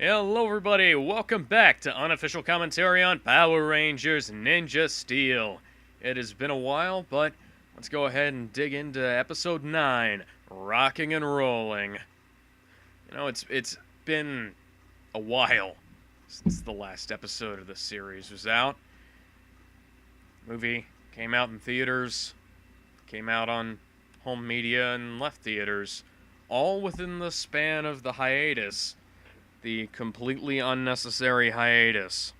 Hello everybody, welcome back to Unofficial Commentary on Power Rangers Ninja Steel. It has been a while, but let's go ahead and dig into episode 9, Rocking and Rolling. You know, it's been a while since the last episode of the series was out. Movie came out in theaters, came out on home media, and left theaters, all within the span of the hiatus. The completely unnecessary hiatus.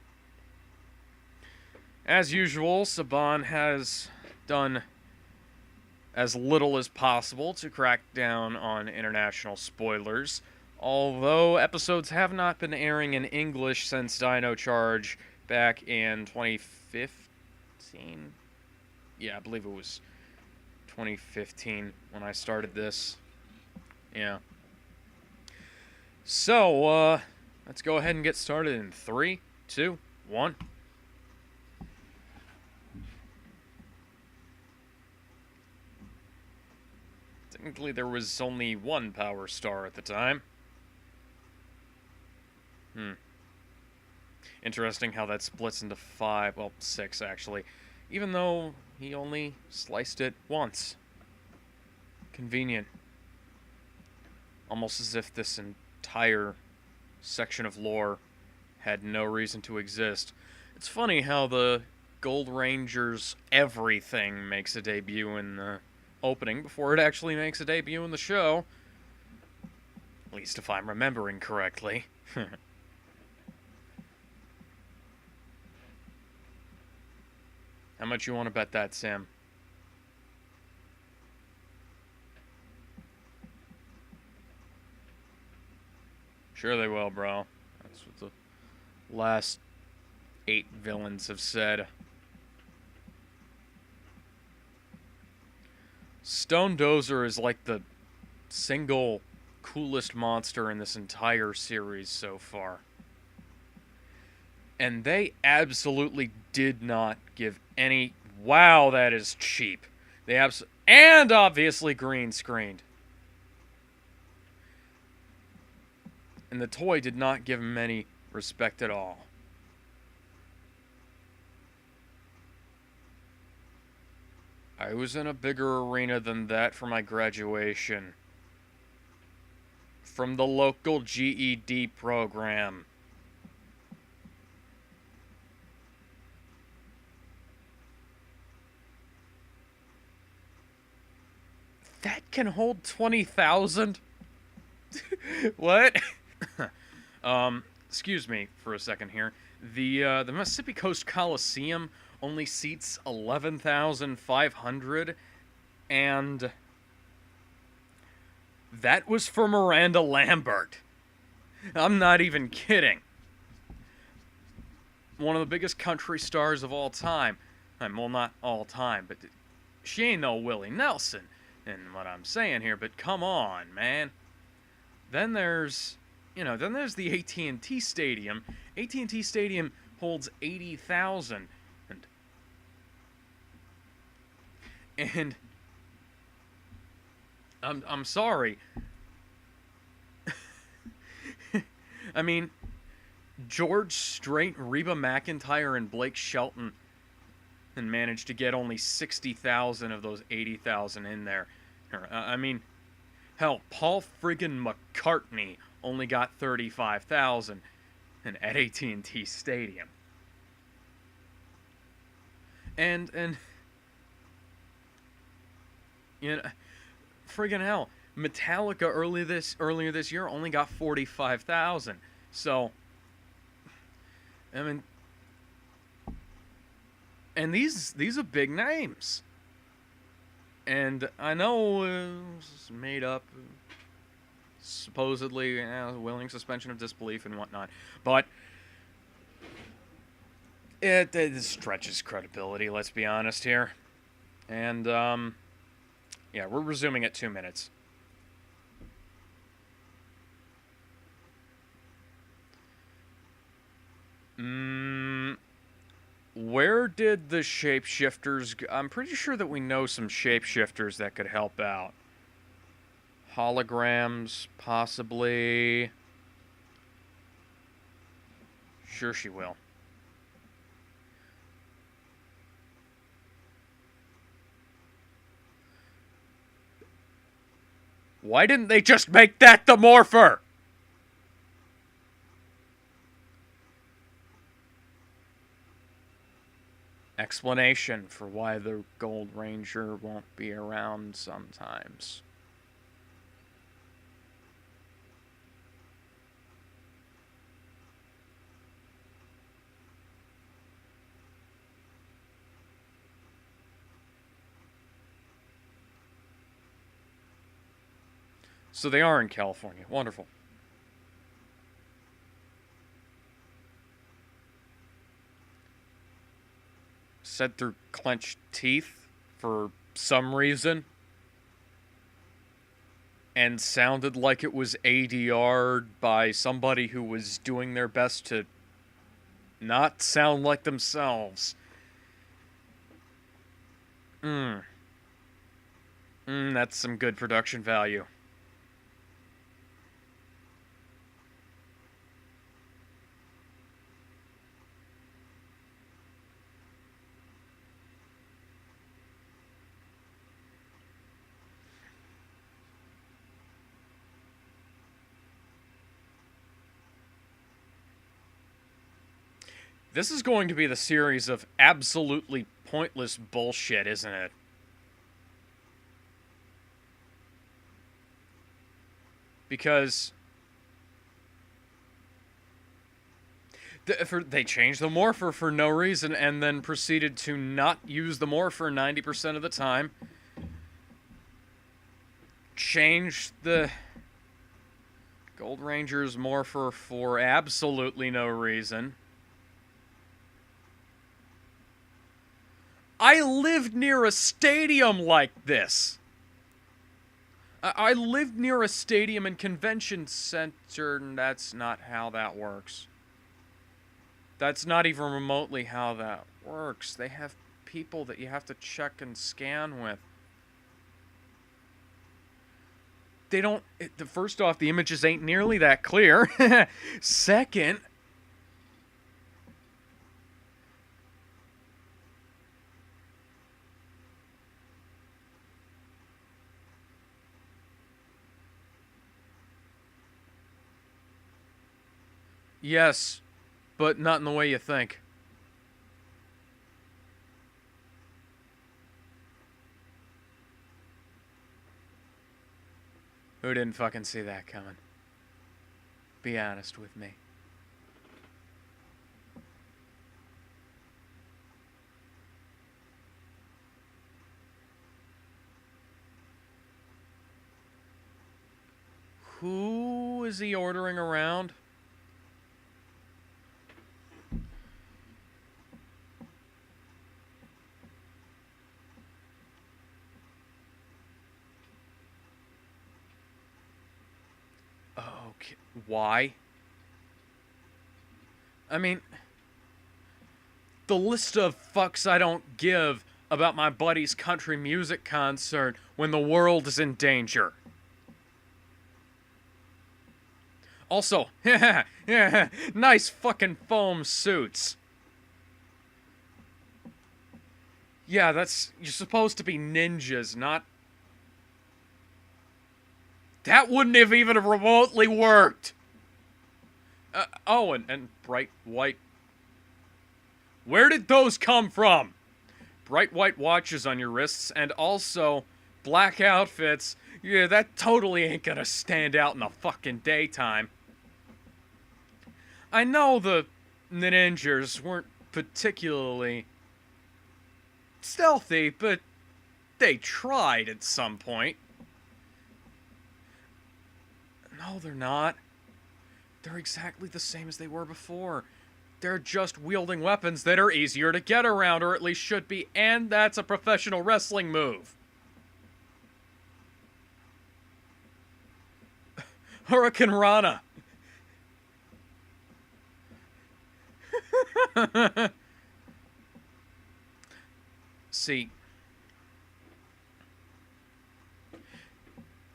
As usual, Saban has done as little as possible to crack down on international spoilers, although episodes have not been airing in English since Dino Charge back in 2015. Yeah, I believe it was 2015 when I started this. Yeah. So, let's go ahead and get started in 3, 2, 1. Technically, there was only one power star at the time. Interesting how that splits into 5, well, 6 actually, even though he only sliced it once. Convenient. Almost as if this entire section of lore had no reason to exist. It's funny how the Gold Ranger's everything makes a debut in the opening before it actually makes a debut in the show. At least if I'm remembering correctly. How much you want to bet that, Sam? Sure they will, bro. That's what the last 8 villains have said. Stone Dozer is like the single coolest monster in this entire series so far. And they absolutely did not give any... Wow, that is cheap. They and obviously green screened. And the toy did not give him any respect at all. I was in a bigger arena than that for my graduation. From the local GED program. That can hold 20,000? What? Excuse me for a second here. The Mississippi Coast Coliseum only seats 11,500, and that was for Miranda Lambert. I'm not even kidding. One of the biggest country stars of all time. Well, not all time, but she ain't no Willie Nelson, in what I'm saying here, but come on, man. Then there's... then there's the AT&T Stadium. AT&T Stadium holds 80,000. And I'm sorry. I mean, George Strait, Reba McEntire, and Blake Shelton and managed to get only 60,000 of those 80,000 in there. I mean, hell, Paul friggin' McCartney only got 35,000 at AT&T Stadium. And friggin' hell, Metallica earlier this year only got 45,000. So, I mean, and these are big names. And I know it's made up, supposedly willing suspension of disbelief and whatnot, but it stretches credibility, let's be honest here. And, yeah, we're resuming at 2 minutes. Where did the shapeshifters go? I'm pretty sure that we know some shapeshifters that could help out. Holograms, possibly. sure she will. Why didn't they just make that the morpher? Explanation for why the Gold Ranger won't be around sometimes. So they are in California. Wonderful. Said through clenched teeth for some reason. And sounded like it was ADR'd by somebody who was doing their best to not sound like themselves. That's some good production value. This is going to be the series of absolutely pointless bullshit, isn't it? Because they changed the morpher for no reason and then proceeded to not use the morpher 90% of the time. Changed the Gold Ranger's morpher for absolutely no reason. I lived near a stadium like this. I lived near a stadium and convention center, and that's not how that works. That's not even remotely how that works. They have people that you have to check and scan with. They don't... First off, the images ain't nearly that clear. Second... Yes, but not in the way you think. Who didn't fucking see that coming? Be honest with me. Who is he ordering around? Okay, why? I mean, the list of fucks I don't give about my buddy's country music concert when the world is in danger. Also, nice fucking foam suits. Yeah, you're supposed to be ninjas, not... That wouldn't have even remotely worked! Oh, and bright white... Where did those come from? Bright white watches on your wrists, and also black outfits. Yeah, that totally ain't gonna stand out in the fucking daytime. I know the ninjas weren't particularly stealthy, but they tried at some point. No, they're not. They're exactly the same as they were before. They're just wielding weapons that are easier to get around, or at least should be, and that's a professional wrestling move. Hurricane Rana. See.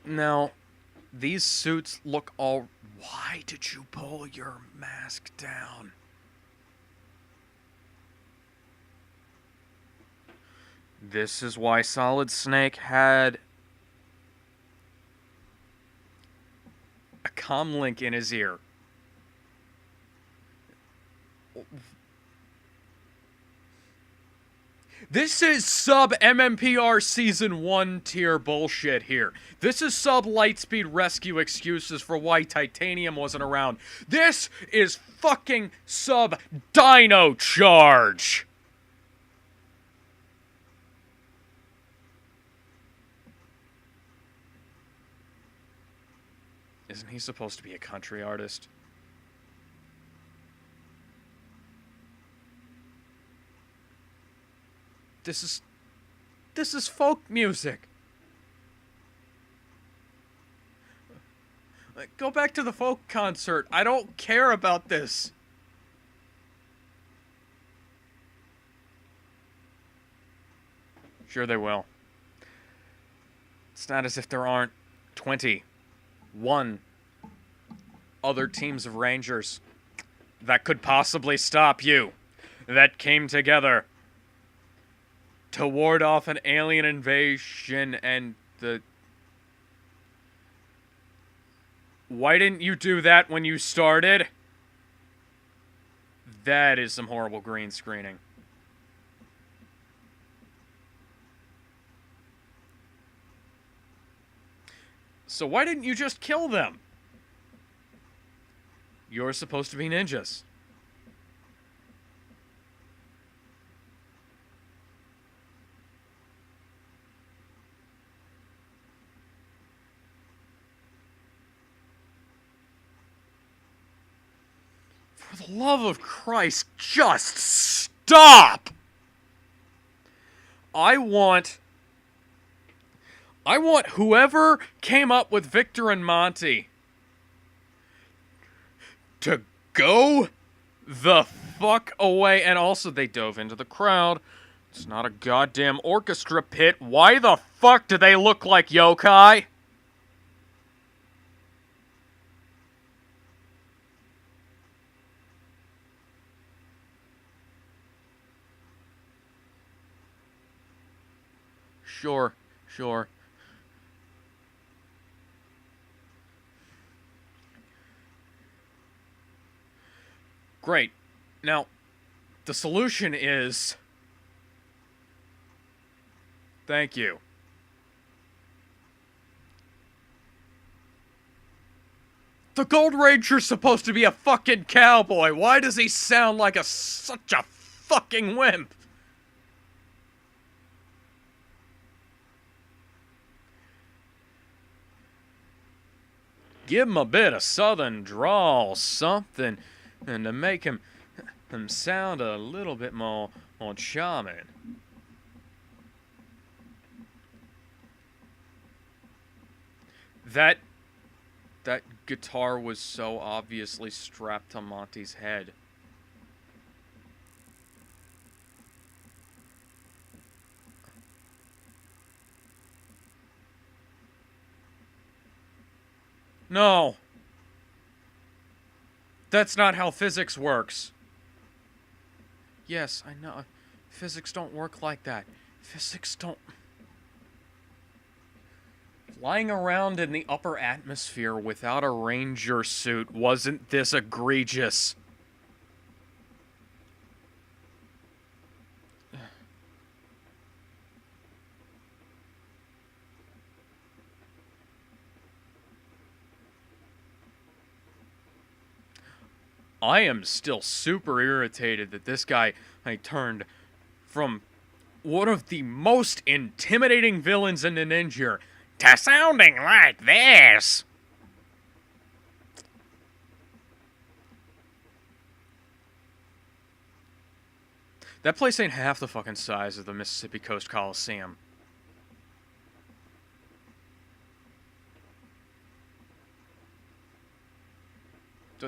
Now, these suits look all... Why did you pull your mask down? This is why Solid Snake had a comlink in his ear. This is sub MMPR Season 1 tier bullshit here. This is sub Lightspeed Rescue excuses for why Titanium wasn't around. This is fucking sub Dino Charge! Isn't he supposed to be a country artist? This is folk music. Go back to the folk concert. I don't care about this. Sure they will. It's not as if there aren't 21 other teams of Rangers that could possibly stop you, that came together to ward off an alien invasion and the... Why didn't you do that when you started? That is some horrible green screening. So why didn't you just kill them? You're supposed to be ninjas. For the love of Christ, just stop! I want whoever came up with Victor and Monty to go the fuck away. And also, they dove into the crowd. It's not a goddamn orchestra pit. Why the fuck do they look like yokai? Sure. Great. Now, the solution is... Thank you. The Gold Ranger's supposed to be a fucking cowboy. Why does he sound like such a fucking wimp? Give him a bit of southern drawl, something, and to make him sound a little bit more charming. That guitar was so obviously strapped to Monty's head. No. That's not how physics works. Yes, I know. Physics don't work like that. Physics don't... Flying around in the upper atmosphere without a ranger suit wasn't this egregious. I am still super irritated that this guy turned from one of the most intimidating villains in the ninja to sounding like this. That place ain't half the fucking size of the Mississippi Coast Coliseum.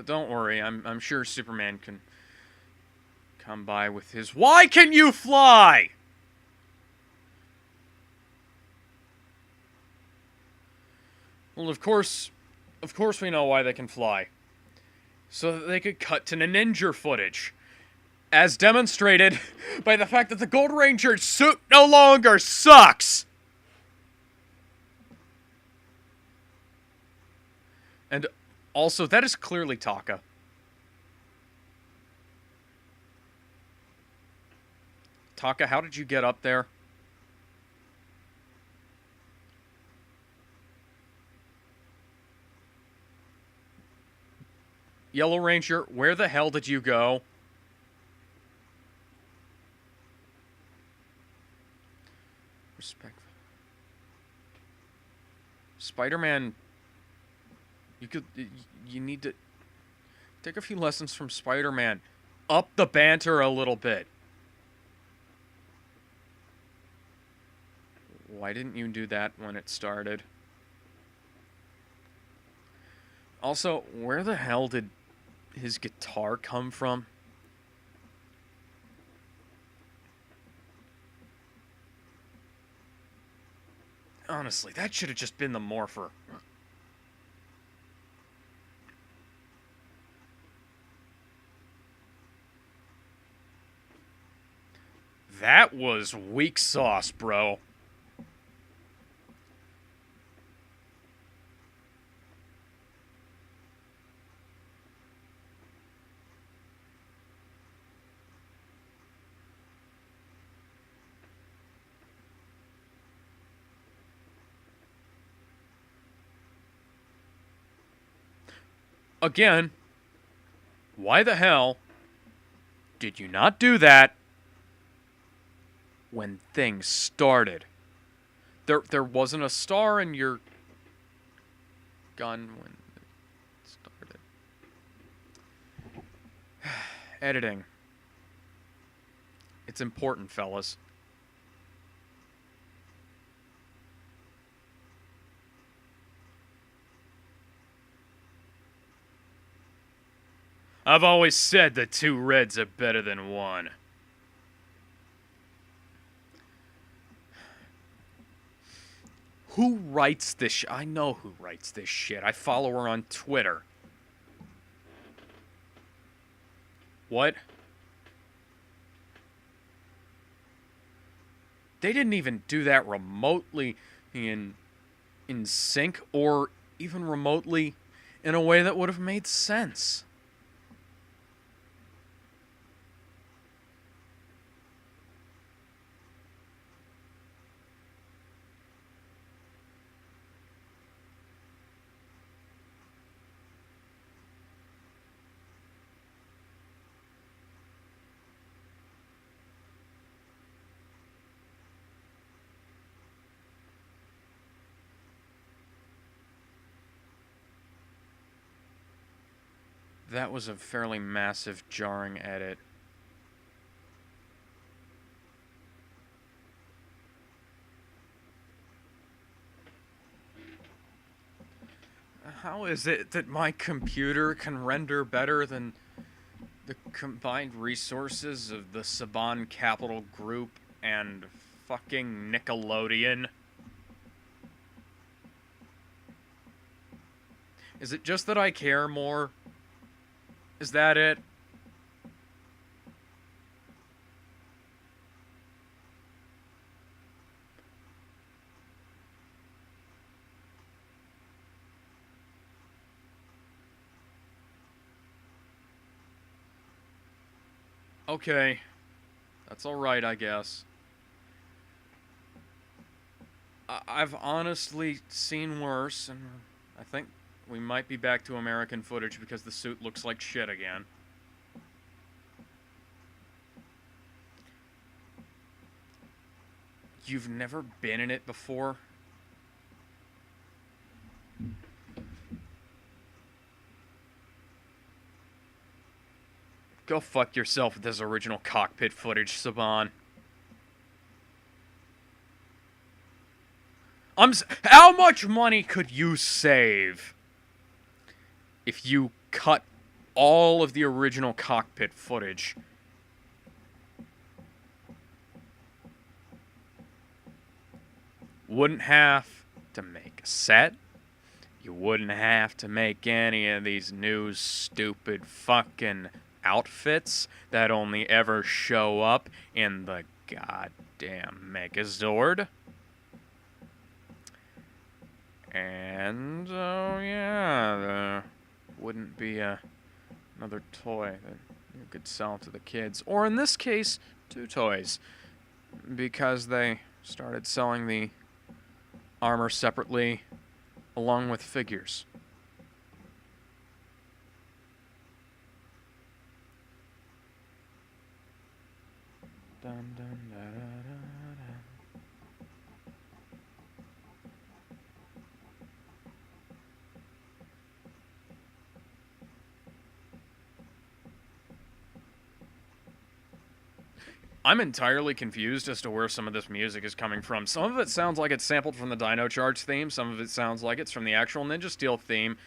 Don't worry, I'm sure Superman can come by with his... Why can you fly? Well, of course we know why they can fly. So that they could cut to the ninja footage. As demonstrated by the fact that the Gold Ranger's suit no longer sucks! And also, that is clearly Taka. Taka, how did you get up there? Yellow Ranger, where the hell did you go? Respect. Spider-Man, you need to take a few lessons from Spider-Man. Up the banter a little bit. Why didn't you do that when it started? Also, where the hell did his guitar come from? Honestly, that should have just been the morpher. That was weak sauce, bro. Again, why the hell did you not do that when things started? There wasn't a star in your gun when it started. Editing. It's important, fellas. I've always said that 2 reds are better than 1. Who writes this shit? I know who writes this shit. I follow her on Twitter. What? They didn't even do that remotely in sync or even remotely in a way that would have made sense. That was a fairly massive, jarring edit. How is it that my computer can render better than the combined resources of the Saban Capital Group and fucking Nickelodeon? Is it just that I care more? Is that it? Okay. That's alright, I guess. I've honestly seen worse, and I think we might be back to American footage because the suit looks like shit again. You've never been in it before? Go fuck yourself with this original cockpit footage, Saban. How much money could you save if you cut all of the original cockpit footage? Wouldn't have to make a set. You wouldn't have to make any of these new stupid fucking outfits that only ever show up in the goddamn Megazord. And, oh yeah, there wouldn't be another toy that you could sell to the kids. Or in this case, 2 toys. Because they started selling the armor separately along with figures. Dun, dun, da, da, da, da. I'm entirely confused as to where some of this music is coming from. Some of it sounds like it's sampled from the Dino Charge theme. Some of it sounds like it's from the actual Ninja Steel theme.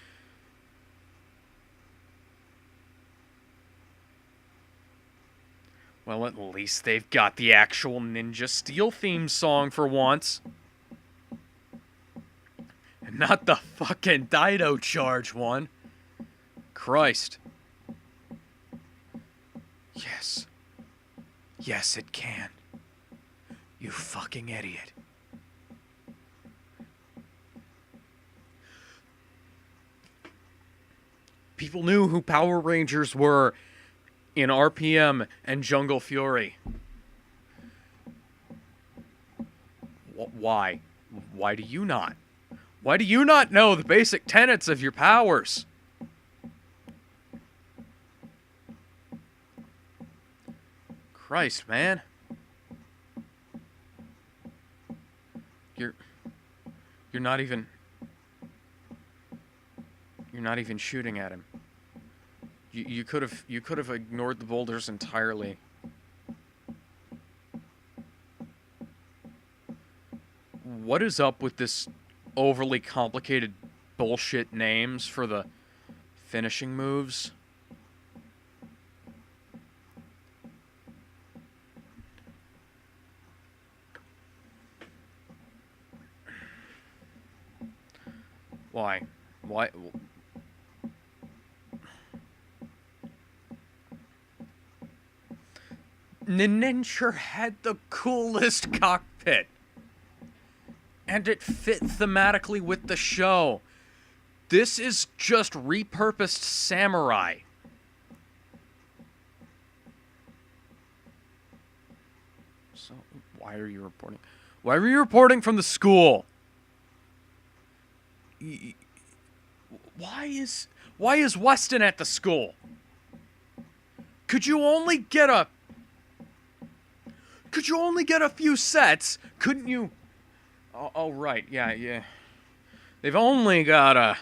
Well, at least they've got the actual Ninja Steel theme song for once. And not the fucking Dino Charge one. Christ. Yes. Yes, it can. You fucking idiot. People knew who Power Rangers were in RPM and Jungle Fury. Why? Why do you not? Why do you not know the basic tenets of your powers? Christ, man. You're not even shooting at him. You could have ignored the boulders entirely. What is up with this overly complicated bullshit names for the finishing moves? Why? Why? Ninja had the coolest cockpit. And it fit thematically with the show. This is just repurposed Samurai. So, why are you reporting? Why were you reporting from the school? Why is Weston at the school? Could you only get a few sets? Couldn't you? Oh right, yeah. They've only got a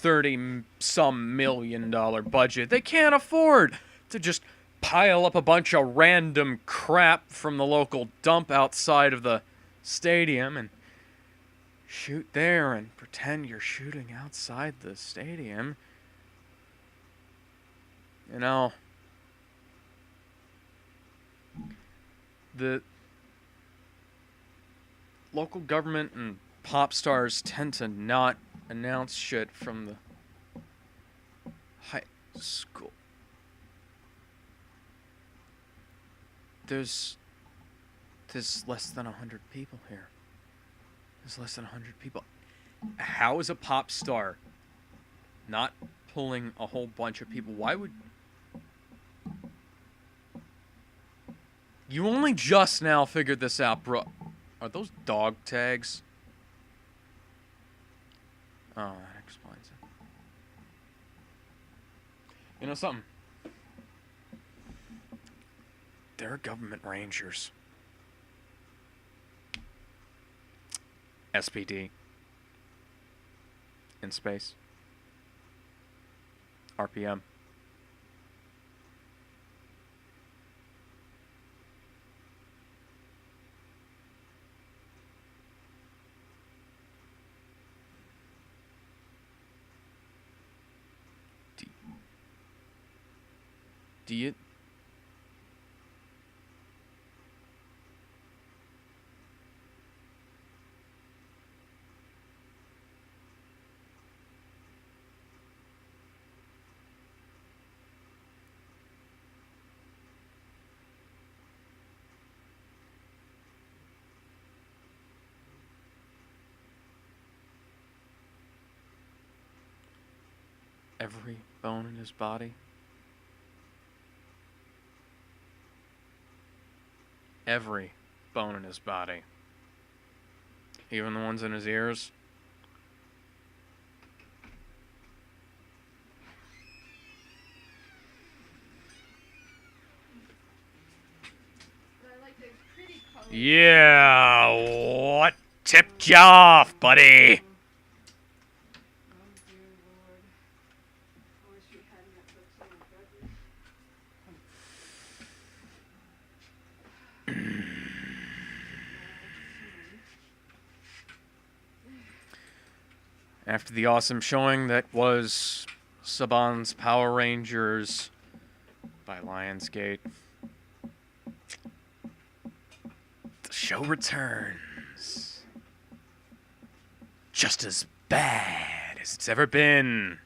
$30-some million budget. They can't afford to just pile up a bunch of random crap from the local dump outside of the stadium and shoot there and pretend you're shooting outside the stadium. You know, the local government and pop stars tend to not announce shit from the high school. There's less than 100 people here. There's less than 100 people. How is a pop star not pulling a whole bunch of people? Why would... You only just now figured this out, bro. Are those dog tags? Oh, that explains it. You know something? They're government rangers. SPD. In space. RPM. Do you... Every bone in his body. Every bone in his body. Even the ones in his ears. Yeah, what tipped you off, buddy? After the awesome showing that was Saban's Power Rangers by Lionsgate, the show returns. Just as bad as it's ever been.